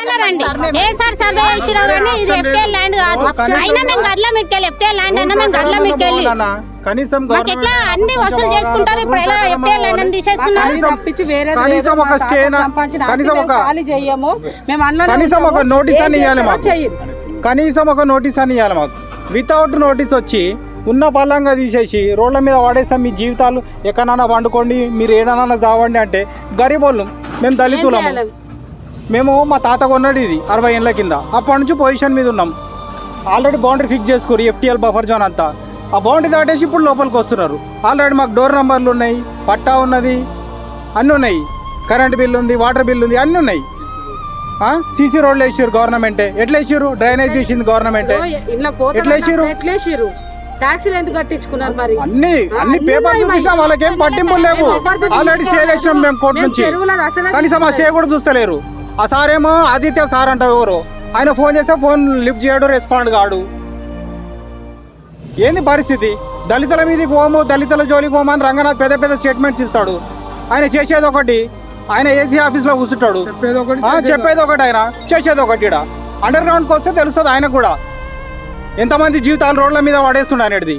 ఎప్పుడైనా రండి ఏ sir survey చేసిరో కానీ ఇది ఎఫ్టీఎల్ ల్యాండ్ కాదు. అయినా మేము గడ్ల మీదకెళ్ళి ఎఫ్టీఎల్ ల్యాండ్ అయినా మేము గడ్ల మీదకెళ్ళి కనీసం మాకు ఎట్లా అన్ని వసూలు చేసుకుంటారు. ఇప్పుడు ఎలా ఎఫ్టీఎల్ ల్యాండ్ అని తీసేస్తున్నారు. కనీసం ఒక నోటీస్ అని ఇవ్వాలి మాకు. కనీసం ఒక నోటీస్ అని ఇవ్వాలి మాకు. వితౌట్ నోటీస్ వచ్చి ఉన్న పల్లంగా తీసేసి రోడ్ల మీద వాడేస్తాం. మీ జీవితాలు ఎక్కడన్నా వండుకోండి, మీరు ఏడన్నా చావండి అంటే గరీబోళ్ళు. మేము దళితులము. మేము మా తాత కొన్నాడు ఇది 60 ఏళ్ళ కింద. అప్పటి నుంచి పొజిషన్ మీద ఉన్నాం. ఆల్రెడీ బౌండరీ ఫిక్స్ చేసుకోరు ఎఫ్టీఎల్ బఫర్ జోన్ అంతా. ఆ బౌండరీ దాటేసి ఇప్పుడు లోపలికి వస్తున్నారు. ఆల్రెడీ మాకు డోర్ నెంబర్లు ఉన్నాయి, పట్టా ఉన్నది, అన్నీ ఉన్నాయి. కరెంట్ బిల్ ఉంది, వాటర్ బిల్ ఉంది, అన్నీ ఉన్నాయి. సీసీ రోడ్లు వేసారు గవర్నమెంటే. ఎట్లా వేసారు? డ్రైనేజ్ తీసింది గవర్నమెంటే. ఎట్లా వేసారు? ట్యాక్సీలు ఎందుకు కట్టించుకున్నారు? మరి అన్ని పేపర్ చూపించినా వాళ్ళకేం పట్టింపులు లేవు. ఆల్రెడీ స్టే చేసినాం మేము కోర్టు నుంచి. కనీసం ఆ స్టే కూడా చూస్తలేరు. ఆ సార్ ఏమో ఆదిత్య సార్ అంట ఎవరు, ఆయన ఫోన్ చేస్తే ఫోన్ లిఫ్ట్ చేయడు, రెస్పాండ్ కాడు. ఏంది పరిస్థితి? దళితుల మీదకి పోము, దళితుల జోలికి పోము అని రంగనాథ్ పెద్ద పెద్ద స్టేట్మెంట్స్ ఇస్తాడు. ఆయన చేసేది ఒకటి, ఆయన ఏసీ ఆఫీస్లో కూర్చుంటాడు. చెప్పేది ఒకటి, ఆయన చేసేది ఒకటి. ఇక్కడ అండర్ గ్రౌండ్కి వస్తే తెలుస్తుంది ఆయనకు కూడా ఎంతమంది జీవితాలు రోడ్ల మీద పడేస్తుండ అనేది.